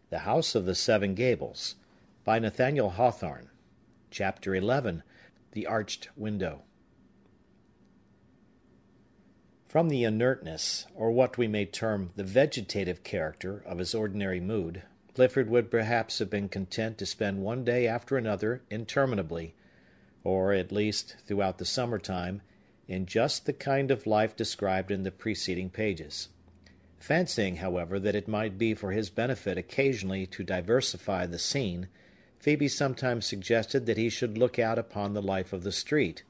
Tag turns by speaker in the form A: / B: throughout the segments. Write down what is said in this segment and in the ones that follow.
A: The House of the Seven Gables, by Nathaniel Hawthorne. Chapter 11. The Arched Window. From the inertness, or what we may term the vegetative character of his ordinary mood, Clifford would perhaps have been content to spend one day after another interminably, or, at least, throughout the summer-time, in just the kind of life described in the preceding pages. Fancying, however, that it might be for his benefit occasionally to diversify the scene, Phœbe sometimes suggested that he should look out upon the life of the street.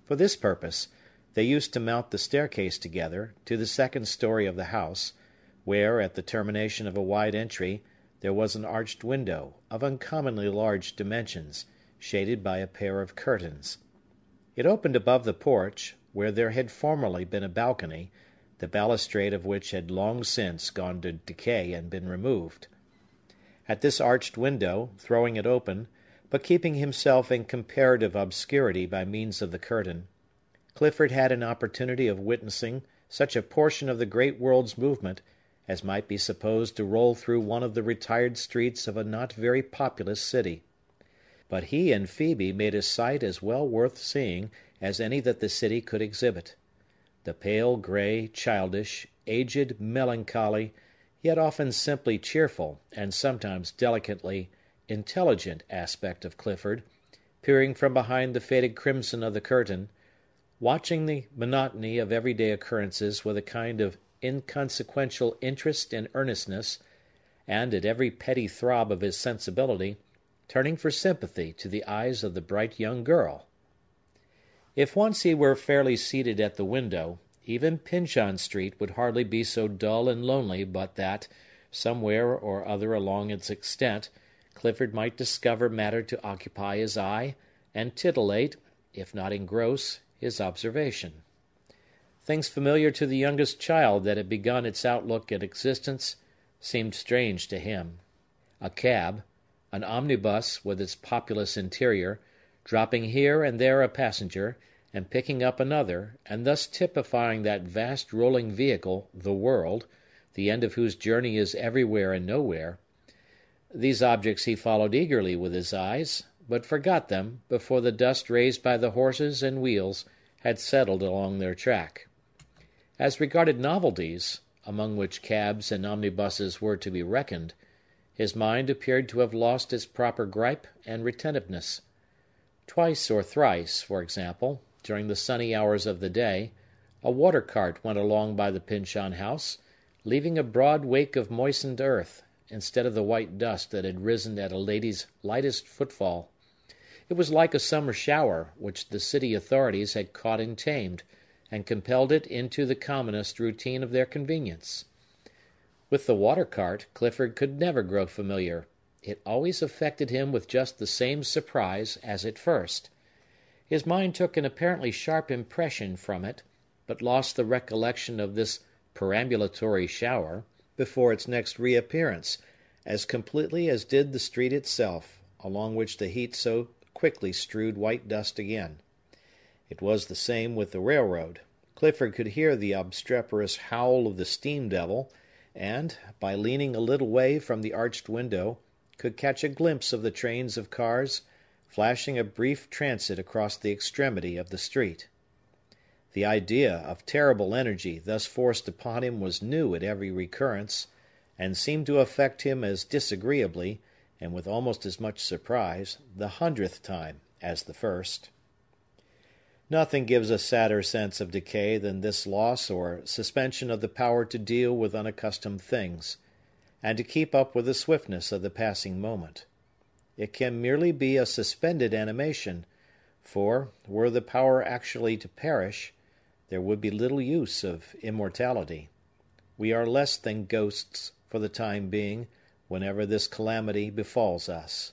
A: For this purpose, they used to mount the staircase together to the second story of the house, where, at the termination of a wide entry, there was an arched window, of uncommonly large dimensions, shaded by a pair of curtains. It opened above the porch, where there had formerly been a balcony, the balustrade of which had long since gone to decay and been removed. At this arched window, throwing it open, but keeping himself in comparative obscurity by means of the curtain, Clifford had an opportunity of witnessing such a portion of the great world's movement as might be supposed to roll through one of the retired streets of a not very populous city. But he and Phœbe made a sight as well worth seeing as any that the city could exhibit. The pale, gray, childish, aged, melancholy, yet often simply cheerful, and sometimes delicately intelligent aspect of Clifford, peering from behind the faded crimson of the curtain, watching the monotony of everyday occurrences with a kind of inconsequential interest and earnestness, and at every petty throb of his sensibility, turning for sympathy to the eyes of the bright young girl. If once he were fairly seated at the window, even Pyncheon Street would hardly be so dull and lonely but that, somewhere or other along its extent, Clifford might discover matter to occupy his eye, and titillate, if not engross, his observation. Things familiar to the youngest child that had begun its outlook at existence seemed strange to him. A cab, an omnibus with its populous interior, dropping here and there a passenger, and picking up another, and thus typifying that vast rolling vehicle, the world, the end of whose journey is everywhere and nowhere. These objects he followed eagerly with his eyes, but forgot them before the dust raised by the horses and wheels had settled along their track. As regarded novelties, among which cabs and omnibuses were to be reckoned, his mind appeared to have lost its proper gripe and retentiveness. Twice or thrice, for example, during the sunny hours of the day, a water-cart went along by the Pyncheon house, leaving a broad wake of moistened earth, instead of the white dust that had risen at a lady's lightest footfall. It was like a summer shower, which the city authorities had caught and tamed, and compelled it into the commonest routine of their convenience. With the water-cart, Clifford could never grow familiar. It always affected him with just the same surprise as at first. His mind took an apparently sharp impression from it, but lost the recollection of this perambulatory shower before its next reappearance, as completely as did the street itself, along which the heat so quickly strewed white dust again. It was the same with the railroad. Clifford could hear the obstreperous howl of the steam devil, and, by leaning a little way from the arched window, could catch a glimpse of the trains of cars flashing a brief transit across the extremity of the street. The idea of terrible energy thus forced upon him was new at every recurrence, and seemed to affect him as disagreeably, and with almost as much surprise, the 100th time as the first. Nothing gives a sadder sense of decay than this loss or suspension of the power to deal with unaccustomed things, and to keep up with the swiftness of the passing moment. It can merely be a suspended animation, for, were the power actually to perish, there would be little use of immortality. We are less than ghosts for the time being, whenever this calamity befalls us.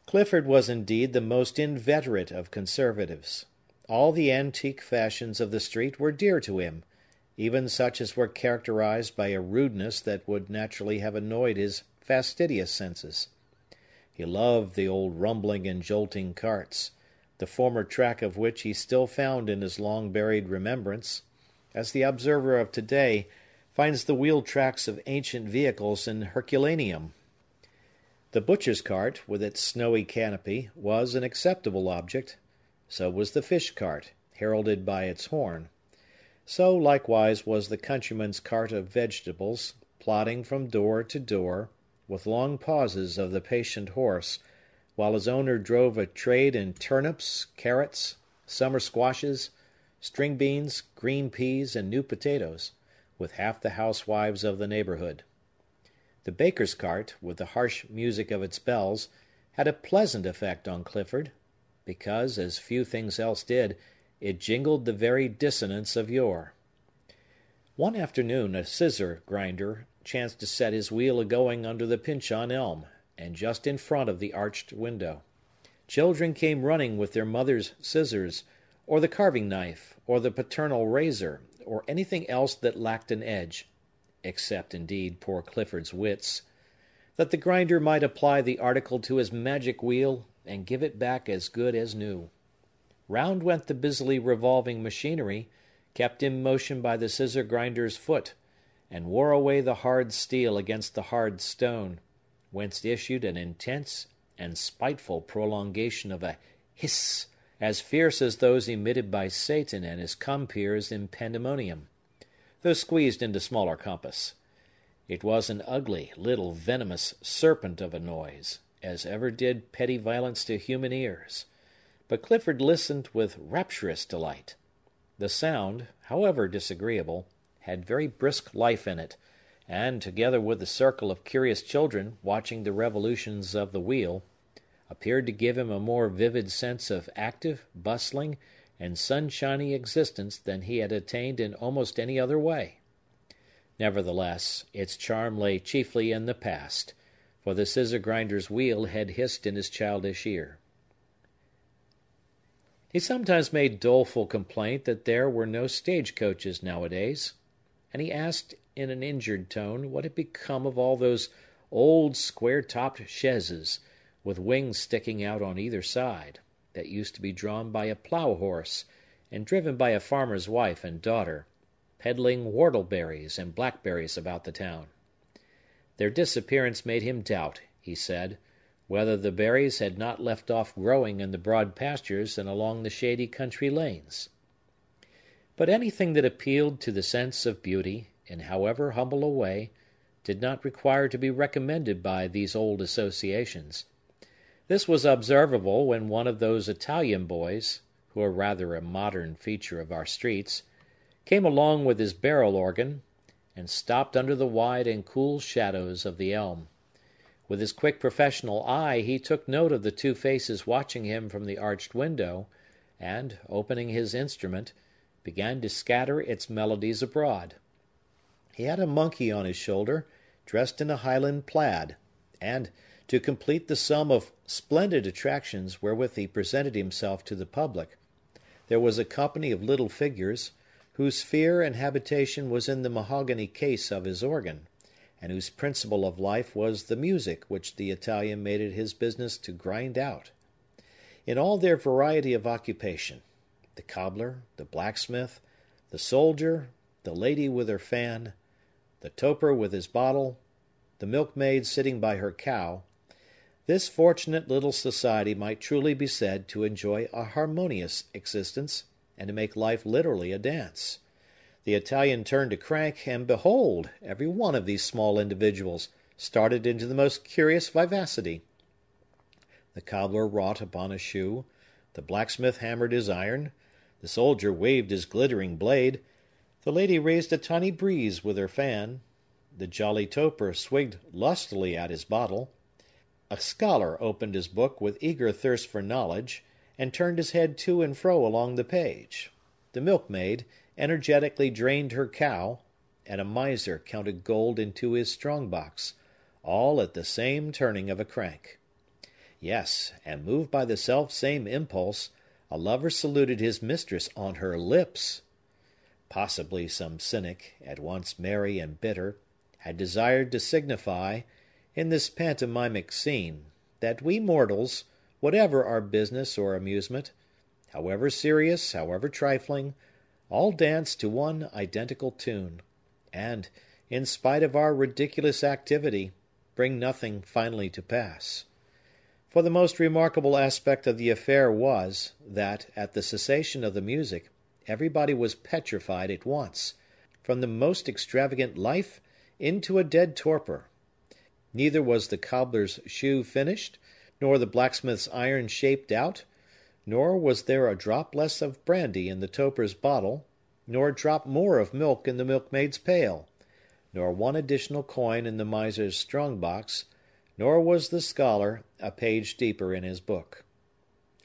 A: Clifford was indeed the most inveterate of conservatives. All the antique fashions of the street were dear to him, even such as were characterized by a rudeness that would naturally have annoyed his fastidious senses. He loved the old rumbling and jolting carts, the former track of which he still found in his long-buried remembrance, as the observer of to-day finds the wheel tracks of ancient vehicles in Herculaneum. The butcher's cart, with its snowy canopy, was an acceptable object. So was the fish cart, heralded by its horn. So, likewise, was the countryman's cart of vegetables, plodding from door to door, with long pauses of the patient horse, while his owner drove a trade in turnips, carrots, summer squashes, string beans, green peas, and new potatoes, with half the housewives of the neighborhood. The baker's cart, with the harsh music of its bells, had a pleasant effect on Clifford, because, as few things else did, it jingled the very dissonance of yore. One afternoon a scissor grinder chanced to set his wheel a-going under the Pyncheon elm, and just in front of the arched window. Children came running with their mother's scissors, or the carving knife, or the paternal razor, or anything else that lacked an edge, except, indeed, poor Clifford's wits, that the grinder might apply the article to his magic wheel and give it back as good as new. Round went the busily revolving machinery, kept in motion by the scissor grinder's foot, and wore away the hard steel against the hard stone, whence issued an intense and spiteful prolongation of a hiss, as fierce as those emitted by Satan and his compeers in Pandemonium, though squeezed into smaller compass. It was an ugly, little, venomous serpent of a noise, as ever did petty violence to human ears. But Clifford listened with rapturous delight. The sound, however disagreeable, had very brisk life in it, and, together with the circle of curious children watching the revolutions of the wheel, appeared to give him a more vivid sense of active, bustling, and sunshiny existence than he had attained in almost any other way. Nevertheless, its charm lay chiefly in the past, for the scissor grinder's wheel had hissed in his childish ear. He sometimes made doleful complaint that there were no stage-coaches nowadays, and he asked in an injured tone what had become of all those old square-topped chaises, with wings sticking out on either side, that used to be drawn by a plough-horse and driven by a farmer's wife and daughter, peddling whortleberries and blackberries about the town. Their disappearance made him doubt, he said, whether the berries had not left off growing in the broad pastures and along the shady country lanes. But anything that appealed to the sense of beauty, in however humble a way, did not require to be recommended by these old associations. This was observable when one of those Italian boys, who are rather a modern feature of our streets, came along with his barrel organ, and stopped under the wide and cool shadows of the elm. With his quick professional eye he took note of the two faces watching him from the arched window, and, opening his instrument, began to scatter its melodies abroad. He had a monkey on his shoulder, dressed in a Highland plaid, and, to complete the sum of splendid attractions wherewith he presented himself to the public, there was a company of little figures, whose sphere and habitation was in the mahogany case of his organ, and whose principle of life was the music which the Italian made it his business to grind out. In all their variety of occupation, the cobbler, the blacksmith, the soldier, the lady with her fan, the toper with his bottle, the milkmaid sitting by her cow, this fortunate little society might truly be said to enjoy a harmonious existence, and to make life literally a dance. The Italian turned a crank, and behold, every one of these small individuals started into the most curious vivacity. The cobbler wrought upon a shoe, the blacksmith hammered his iron, the soldier waved his glittering blade, the lady raised a tiny breeze with her fan, the jolly toper swigged lustily at his bottle, a scholar opened his book with eager thirst for knowledge, and turned his head to and fro along the page. The milkmaid energetically drained her cow, and a miser counted gold into his strong-box, all at the same turning of a crank. Yes, and moved by the self-same impulse, a lover saluted his mistress on her lips. Possibly some cynic, at once merry and bitter, had desired to signify, in this pantomimic scene, that we mortals, whatever our business or amusement, however serious, however trifling, all dance to one identical tune, and, in spite of our ridiculous activity, bring nothing finally to pass. For the most remarkable aspect of the affair was, that, at the cessation of the music, everybody was petrified at once, from the most extravagant life into a dead torpor. Neither was the cobbler's shoe finished, nor the blacksmith's iron shaped out, nor was there a drop less of brandy in the toper's bottle, nor a drop more of milk in the milkmaid's pail, nor one additional coin in the miser's strong-box, nor was the scholar a page deeper in his book.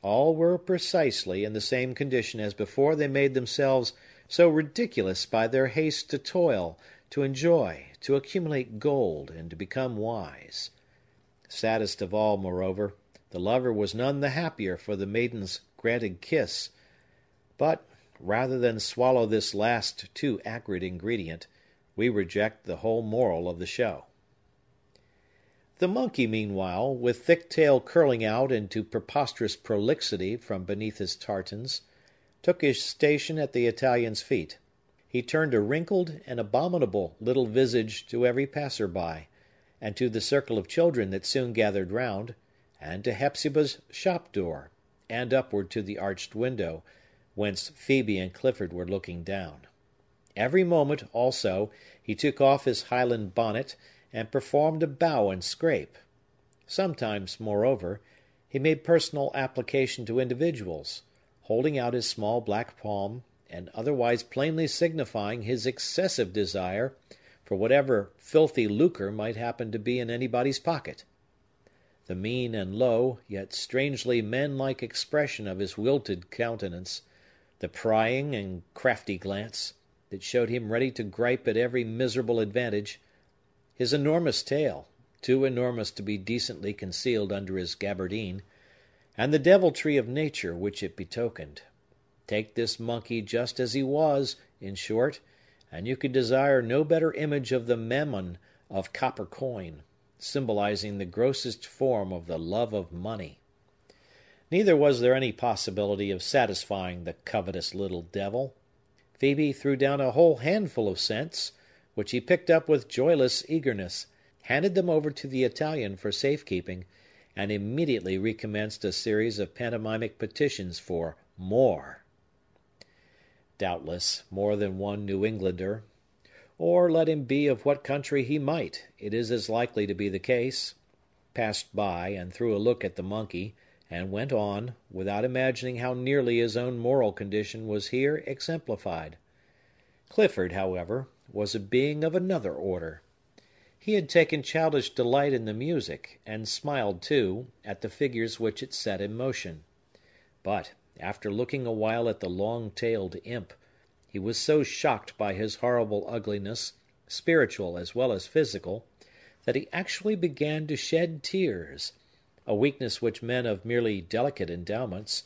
A: All were precisely in the same condition as before they made themselves so ridiculous by their haste to toil, to enjoy, to accumulate gold, and to become wise. Saddest of all, moreover, the lover was none the happier for the maiden's granted kiss. But, rather than swallow this last too acrid ingredient, we reject the whole moral of the show. The monkey, meanwhile, with thick tail curling out into preposterous prolixity from beneath his tartans, took his station at the Italian's feet. He turned a wrinkled and abominable little visage to every passer-by, and to the circle of children that soon gathered round, and to Hepzibah's shop-door, and upward to the arched window, whence Phœbe and Clifford were looking down. Every moment, also, he took off his Highland bonnet, and performed a bow and scrape. Sometimes, moreover, he made personal application to individuals, holding out his small black palm, and otherwise plainly signifying his excessive desire for whatever filthy lucre might happen to be in anybody's pocket. The mean and low, yet strangely man-like expression of his wilted countenance, the prying and crafty glance, that showed him ready to gripe at every miserable advantage, his enormous tail, too enormous to be decently concealed under his gabardine, and the deviltry of nature which it betokened. Take this monkey just as he was, in short, and you could desire no better image of the Mammon of copper coin, symbolizing the grossest form of the love of money. Neither was there any possibility of satisfying the covetous little devil. Phœbe threw down a whole handful of cents, which he picked up with joyless eagerness, handed them over to the Italian for safe-keeping, and immediately recommenced a series of pantomimic petitions for more. Doubtless, more than one New Englander, or let him be of what country he might, it is as likely to be the case, passed by and threw a look at the monkey, and went on, without imagining how nearly his own moral condition was here exemplified. Clifford, however, was a being of another order. He had taken childish delight in the music, and smiled, too, at the figures which it set in motion. But, after looking a while at the long-tailed imp, he was so shocked by his horrible ugliness, spiritual as well as physical, that he actually began to shed tears, a weakness which men of merely delicate endowments,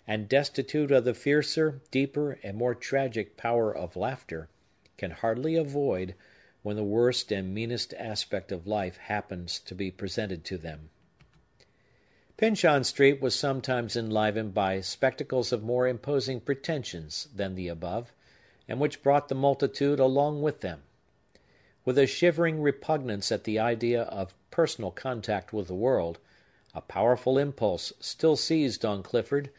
A: and destitute of the fiercer, deeper, and more tragic power of laughter, can hardly avoid when the worst and meanest aspect of life happens to be presented to them. Pyncheon Street was sometimes enlivened by spectacles of more imposing pretensions than the above, and which brought the multitude along with them. With a shivering repugnance at the idea of personal contact with the world, a powerful impulse still seized on Clifford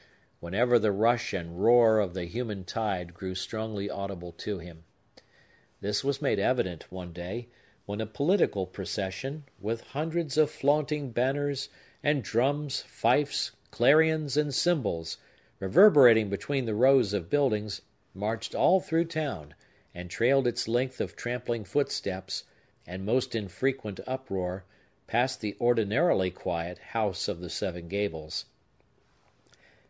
A: whenever the rush and roar of the human tide grew strongly audible to him. This was made evident, one day, when a political procession, with hundreds of flaunting banners, and drums, fifes, clarions, and cymbals, reverberating between the rows of buildings, marched all through town, and trailed its length of trampling footsteps, and most infrequent uproar, past the ordinarily quiet House of the Seven Gables.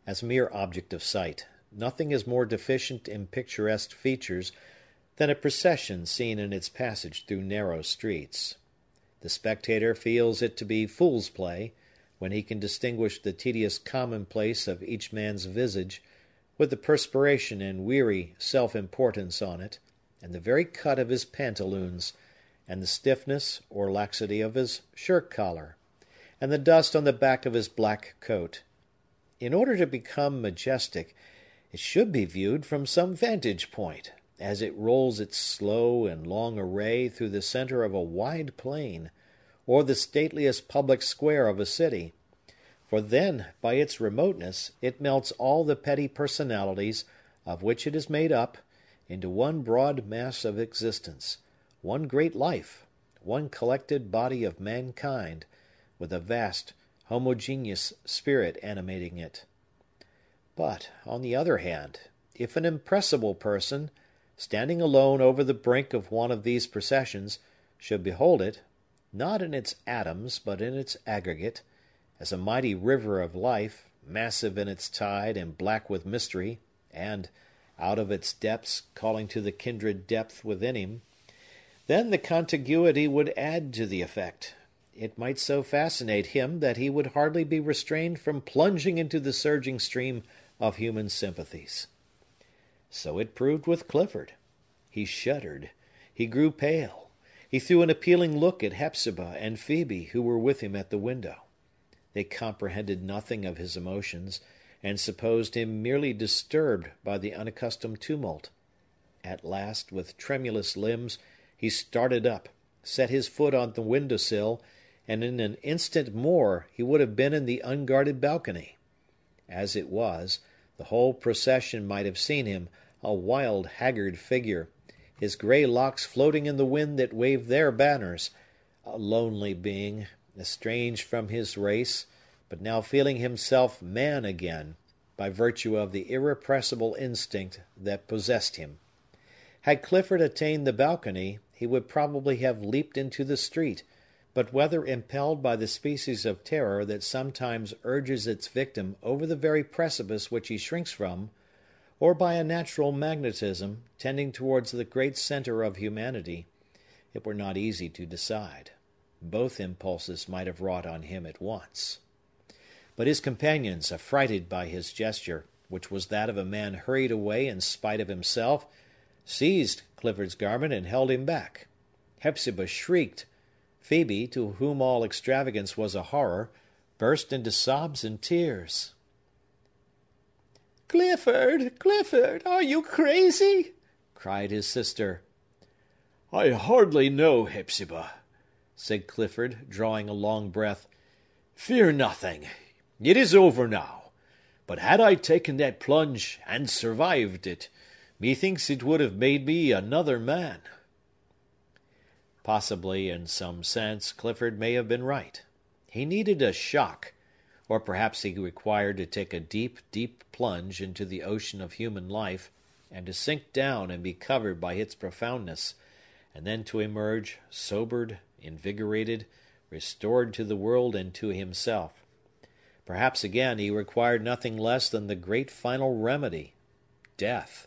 A: As a mere object of sight, nothing is more deficient in picturesque features than a procession seen in its passage through narrow streets. The spectator feels it to be fool's play, when he can distinguish the tedious commonplace of each man's visage, with the perspiration and weary self-importance on it, and the very cut of his pantaloons, and the stiffness or laxity of his shirt-collar, and the dust on the back of his black coat. In order to become majestic, it should be viewed from some vantage point, as it rolls its slow and long array through the center of a wide plain, or the stateliest public square of a city, for then, by its remoteness, it melts all the petty personalities of which it is made up into one broad mass of existence, one great life, one collected body of mankind, with a vast, homogeneous spirit animating it. But, on the other hand, if an impressible person, standing alone over the brink of one of these processions, should behold it, not in its atoms, but in its aggregate, as a mighty river of life, massive in its tide and black with mystery, and, out of its depths, calling to the kindred depth within him, then the contiguity would add to the effect. It might so fascinate him that he would hardly be restrained from plunging into the surging stream of human sympathies. So it proved with Clifford. He shuddered. He grew pale. He threw an appealing look at Hepzibah and Phœbe, who were with him at the window. They comprehended nothing of his emotions, and supposed him merely disturbed by the unaccustomed tumult. At last, with tremulous limbs, he started up, set his foot on the window-sill, and in an instant more he would have been in the unguarded balcony. As it was, the whole procession might have seen him, a wild, haggard figure, his grey locks floating in the wind that waved their banners, a lonely being, estranged from his race, but now feeling himself man again, by virtue of the irrepressible instinct that possessed him. Had Clifford attained the balcony, he would probably have leaped into the street, but whether impelled by the species of terror that sometimes urges its victim over the very precipice which he shrinks from, or by a natural magnetism tending towards the great centre of humanity, it were not easy to decide. Both impulses might have wrought on him at once. But his companions, affrighted by his gesture, which was that of a man hurried away in spite of himself, seized Clifford's garment and held him back. Hepzibah shrieked. Phœbe, to whom all extravagance was a horror, burst into sobs and tears.
B: "Clifford, Clifford, are you crazy?" cried his sister.
A: "I hardly know, Hepzibah," said Clifford, drawing a long breath. "Fear nothing. It is over now. But had I taken that plunge, and survived it, methinks it would have made me another man." Possibly, in some sense, Clifford may have been right. He needed a shock, or perhaps he required to take a deep, deep plunge into the ocean of human life, and to sink down and be covered by its profoundness, and then to emerge, sobered, invigorated, restored to the world and to himself. Perhaps, again, he required nothing less than the great final remedy, death.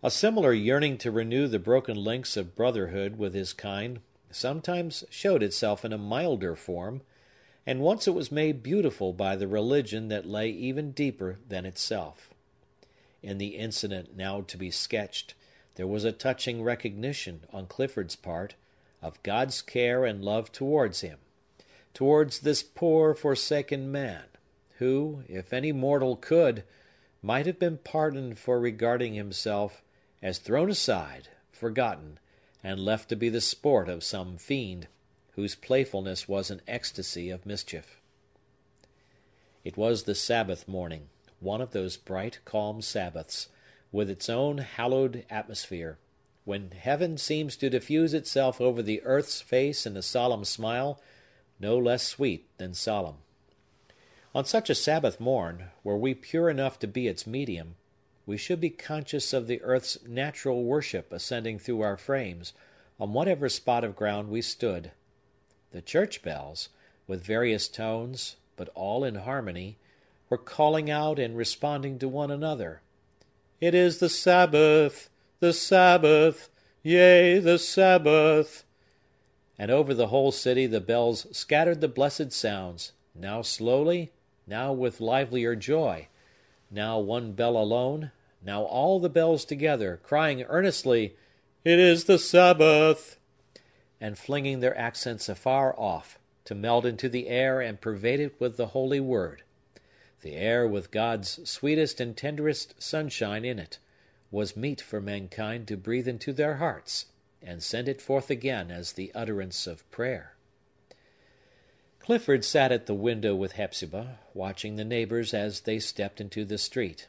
A: A similar yearning to renew the broken links of brotherhood with his kind sometimes showed itself in a milder form, and once it was made beautiful by the religion that lay even deeper than itself. In the incident now to be sketched, there was a touching recognition, on Clifford's part, of God's care and love towards him, towards this poor, forsaken man, who, if any mortal could, might have been pardoned for regarding himself as thrown aside, forgotten, and left to be the sport of some fiend, whose playfulness was an ecstasy of mischief. It was the Sabbath morning, one of those bright, calm Sabbaths, with its own hallowed atmosphere, when heaven seems to diffuse itself over the earth's face in a solemn smile, no less sweet than solemn. On such a Sabbath morn, were we pure enough to be its medium, we should be conscious of the earth's natural worship ascending through our frames, on whatever spot of ground we stood. The church bells, with various tones, but all in harmony, were calling out and responding to one another. "It is the Sabbath! The Sabbath! Yea, the Sabbath!" And over the whole city the bells scattered the blessed sounds, now slowly, now with livelier joy, now one bell alone, now all the bells together, crying earnestly, "It is the Sabbath!" and flinging their accents afar off, to melt into the air and pervade it with the holy word, the air with God's sweetest and tenderest sunshine in it, was meet for mankind to breathe into their hearts, and send it forth again as the utterance of prayer. Clifford sat at the window with Hepzibah, watching the neighbors as they stepped into the street.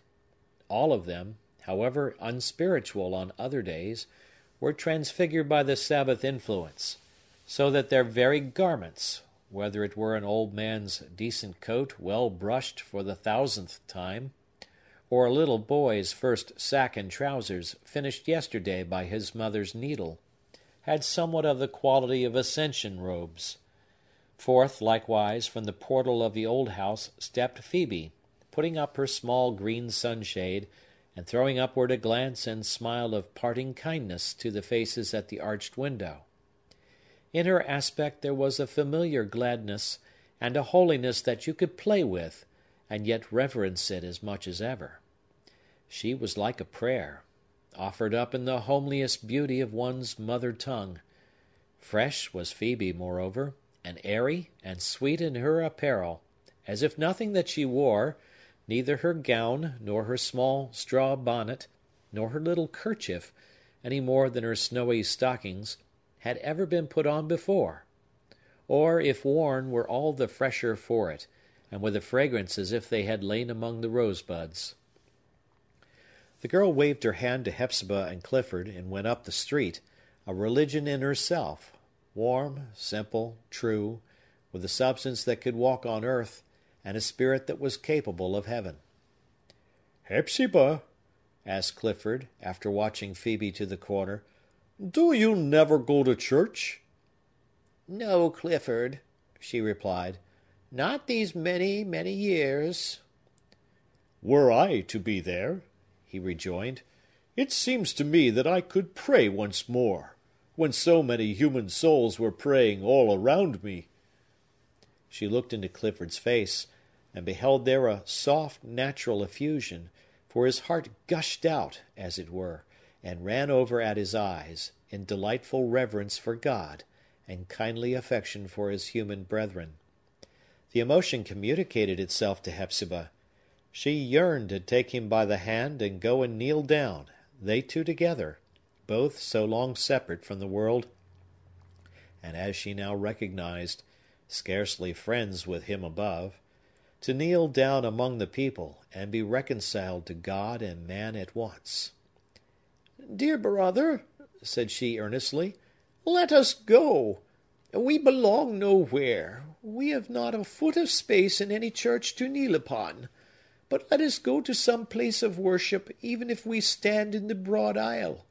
A: All of them, however unspiritual on other days, were transfigured by the Sabbath influence, so that their very garments, whether it were an old man's decent coat well brushed for the 1000th time, or a little boy's first sack and trousers finished yesterday by his mother's needle, had somewhat of the quality of ascension robes. Forth, likewise, from the portal of the old house stepped Phœbe, putting up her small green sunshade, and throwing upward a glance and smile of parting kindness to the faces at the arched window. In her aspect there was a familiar gladness, and a holiness that you could play with, and yet reverence it as much as ever. She was like a prayer, offered up in the homeliest beauty of one's mother tongue. Fresh was Phœbe, moreover, and airy and sweet in her apparel, as if nothing that she wore, neither her gown, nor her small straw bonnet, nor her little kerchief, any more than her snowy stockings, had ever been put on before, or, if worn, were all the fresher for it, and with a fragrance as if they had lain among the rosebuds. The girl waved her hand to Hepzibah and Clifford, and went up the street, a religion in herself, warm, simple, true, with a substance that could walk on earth, and a spirit that was capable of heaven.
B: "Hepzibah," asked Clifford, after watching Phœbe to the corner, "do you never go to church?"
C: "No, Clifford," she replied, "not these many, many years."
B: "Were I to be there," he rejoined, "it seems to me that I could pray once more, when so many human souls were praying all around me."
A: She looked into Clifford's face, and beheld there a soft, natural effusion, for his heart gushed out, as it were, and ran over at his eyes, in delightful reverence for God, and kindly affection for his human brethren. The emotion communicated itself to Hepzibah. She yearned to take him by the hand and go and kneel down, they two together, both so long separate from the world, and, as she now recognized, scarcely friends with him above, to kneel down among the people, and be reconciled to God and man at once.
C: "Dear brother," said she earnestly, "let us go. We belong nowhere. We have not a foot of space in any church to kneel upon. But let us go to some place of worship, even if we stand in the broad aisle.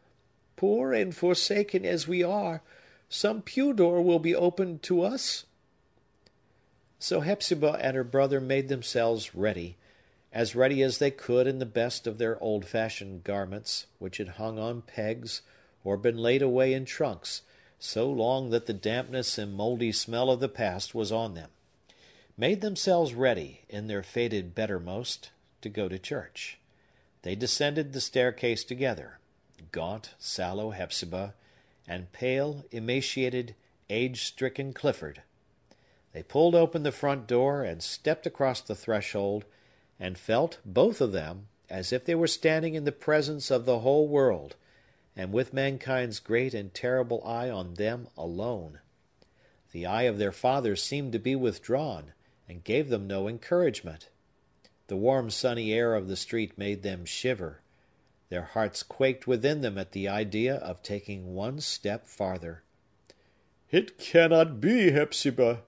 C: Poor and forsaken as we are, some pew door will be opened to us."
A: So Hepzibah and her brother made themselves ready, as ready as they could in the best of their old-fashioned garments, which had hung on pegs, or been laid away in trunks, so long that the dampness and mouldy smell of the past was on them, made themselves ready, in their faded bettermost, to go to church. They descended the staircase together, gaunt, sallow Hepzibah, and pale, emaciated, age-stricken Clifford. They pulled open the front door, and stepped across the threshold, and felt, both of them, as if they were standing in the presence of the whole world, and with mankind's great and terrible eye on them alone. The eye of their father seemed to be withdrawn, and gave them no encouragement. The warm sunny air of the street made them shiver. Their hearts quaked within them at the idea of taking one step farther.
B: "It cannot be, Hepzibah.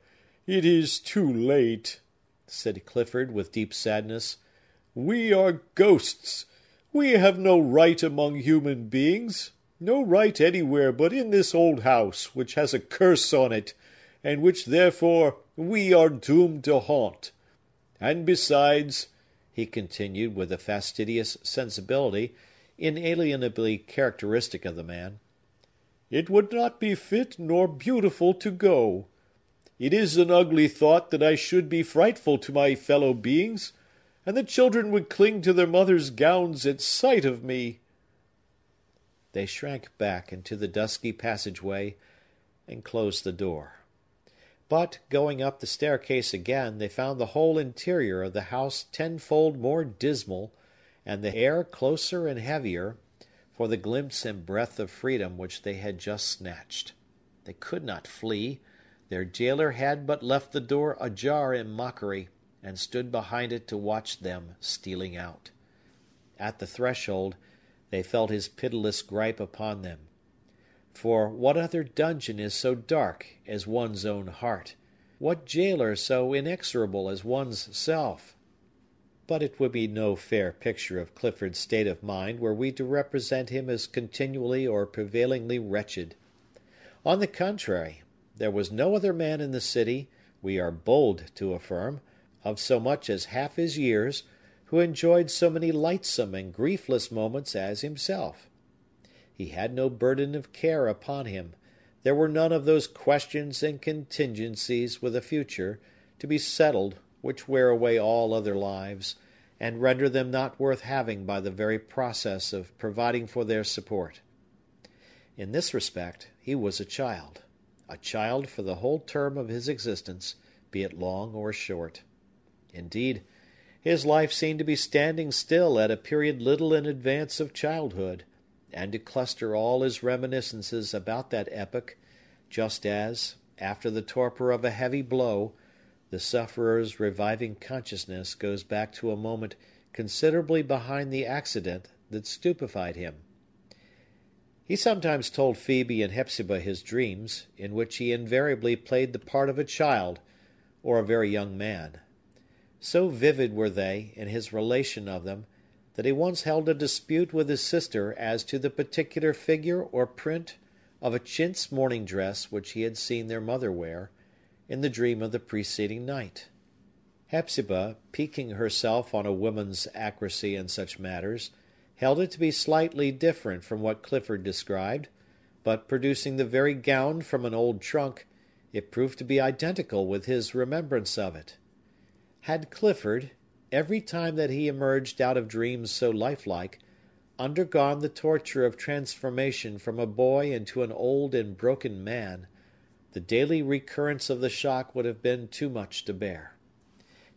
B: It is too late," said Clifford, with deep sadness. "We are ghosts. We have no right among human beings, no right anywhere but in this old house, which has a curse on it, and which, therefore, we are doomed to haunt. And besides," he continued, with a fastidious sensibility inalienably characteristic of the man, "it would not be fit nor beautiful to go. It is an ugly thought that I should be frightful to my fellow beings, and the children would cling to their mothers' gowns at sight of me."
A: They shrank back into the dusky passageway, and closed the door. But, going up the staircase again, they found the whole interior of the house tenfold more dismal, and the air closer and heavier, for the glimpse and breath of freedom which they had just snatched. They could not flee. Their jailer had but left the door ajar in mockery, and stood behind it to watch them stealing out. At the threshold, they felt his pitiless gripe upon them. For what other dungeon is so dark as one's own heart? What jailer so inexorable as one's self? But it would be no fair picture of Clifford's state of mind were we to represent him as continually or prevailingly wretched. On the contrary, there was no other man in the city, we are bold to affirm, of so much as half his years, who enjoyed so many lightsome and griefless moments as himself. He had no burden of care upon him. There were none of those questions and contingencies with a future to be settled which wear away all other lives, and render them not worth having by the very process of providing for their support. In this respect, he was a child for the whole term of his existence, be it long or short. Indeed, his life seemed to be standing still at a period little in advance of childhood, and to cluster all his reminiscences about that epoch, just as, after the torpor of a heavy blow, the sufferer's reviving consciousness goes back to a moment considerably behind the accident that stupefied him. He sometimes told Phœbe and Hepzibah his dreams, in which he invariably played the part of a child, or a very young man. So vivid were they, in his relation of them, that he once held a dispute with his sister as to the particular figure or print of a chintz morning dress which he had seen their mother wear, in the dream of the preceding night. Hepzibah, piquing herself on a woman's accuracy in such matters, held it to be slightly different from what Clifford described, but producing the very gown from an old trunk, it proved to be identical with his remembrance of it. Had Clifford, every time that he emerged out of dreams so lifelike, undergone the torture of transformation from a boy into an old and broken man, the daily recurrence of the shock would have been too much to bear.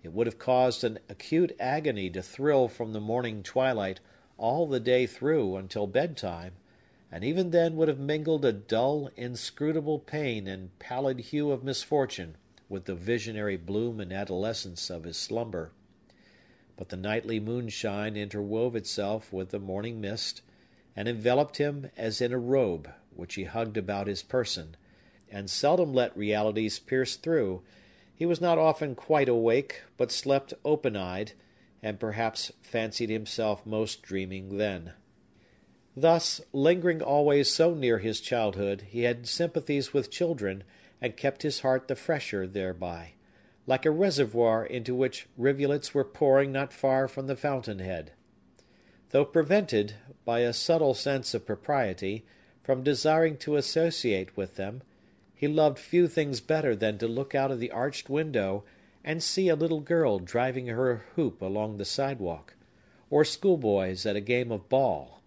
A: It would have caused an acute agony to thrill from the morning twilight all the day through until bedtime, and even then would have mingled a dull, inscrutable pain and pallid hue of misfortune with the visionary bloom and adolescence of his slumber. But the nightly moonshine interwove itself with the morning mist, and enveloped him as in a robe, which he hugged about his person, and seldom let realities pierce through. He was not often quite awake, but slept open-eyed, and perhaps fancied himself most dreaming then. Thus, lingering always so near his childhood, he had sympathies with children, and kept his heart the fresher thereby, like a reservoir into which rivulets were pouring not far from the fountain-head. Though prevented, by a subtle sense of propriety, from desiring to associate with them, he loved few things better than to look out of the arched window and see a little girl driving her hoop along the sidewalk, or schoolboys at a game of ball.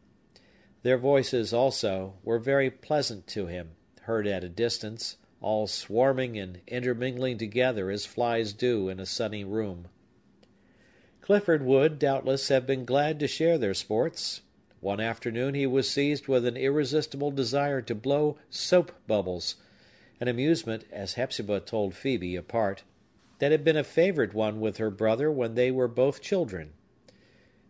A: Their voices, also, were very pleasant to him, heard at a distance, all swarming and intermingling together as flies do in a sunny room. Clifford would, doubtless, have been glad to share their sports. One afternoon he was seized with an irresistible desire to blow soap-bubbles, an amusement, as Hepzibah told Phœbe apart, that had been a favorite one with her brother when they were both children.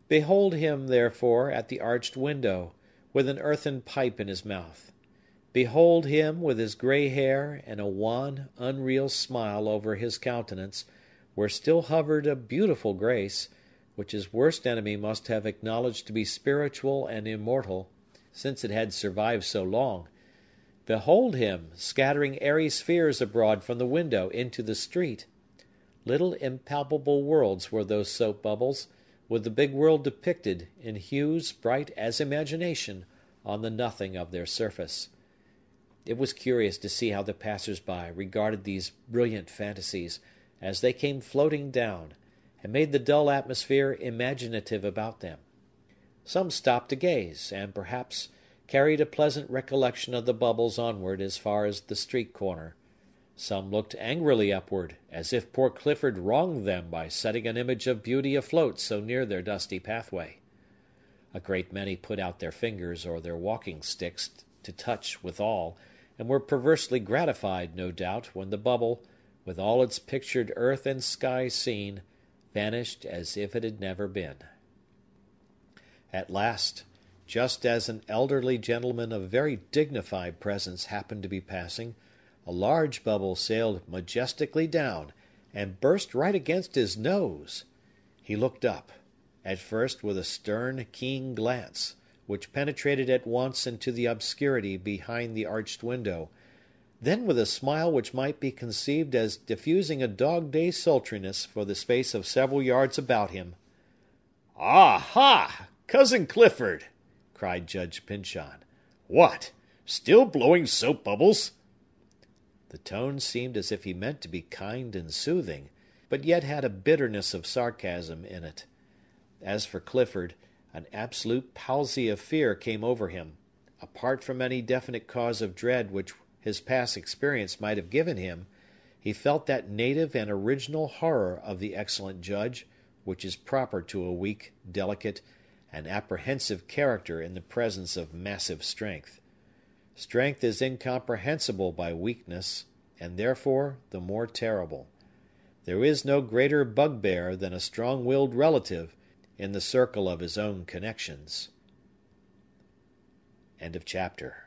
A: Behold him, therefore, at the arched window, with an earthen pipe in his mouth. Behold him with his gray hair and a wan, unreal smile over his countenance, where still hovered a beautiful grace, which his worst enemy must have acknowledged to be spiritual and immortal, since it had survived so long. Behold him, scattering airy spheres abroad from the window into the street. Little impalpable worlds were those soap bubbles, with the big world depicted, in hues bright as imagination, on the nothing of their surface. It was curious to see how the passers-by regarded these brilliant fantasies, as they came floating down, and made the dull atmosphere imaginative about them. Some stopped to gaze, and perhaps carried a pleasant recollection of the bubbles onward as far as the street corner. Some looked angrily upward, as if poor Clifford wronged them by setting an image of beauty afloat so near their dusty pathway. A great many put out their fingers or their walking sticks to touch withal, and were perversely gratified, no doubt, when the bubble, with all its pictured earth and sky seen, vanished as if it had never been. At last, just as an elderly gentleman of very dignified presence happened to be passing, a large bubble sailed majestically down, and burst right against his nose. He looked up, at first with a stern, keen glance, which penetrated at once into the obscurity behind the arched window, then with a smile which might be conceived as diffusing a dog-day sultriness for the space of several yards about him.
B: "Ah, ha! Cousin Clifford!" cried Judge Pyncheon. "What! Still blowing soap bubbles?"
A: The tone seemed as if he meant to be kind and soothing, but yet had a bitterness of sarcasm in it. As for Clifford, an absolute palsy of fear came over him. Apart from any definite cause of dread which his past experience might have given him, he felt that native and original horror of the excellent judge, which is proper to a weak, delicate, and apprehensive character in the presence of massive strength. Strength is incomprehensible by weakness, and therefore the more terrible. There is no greater bugbear than a strong-willed relative in the circle of his own connections. End of chapter.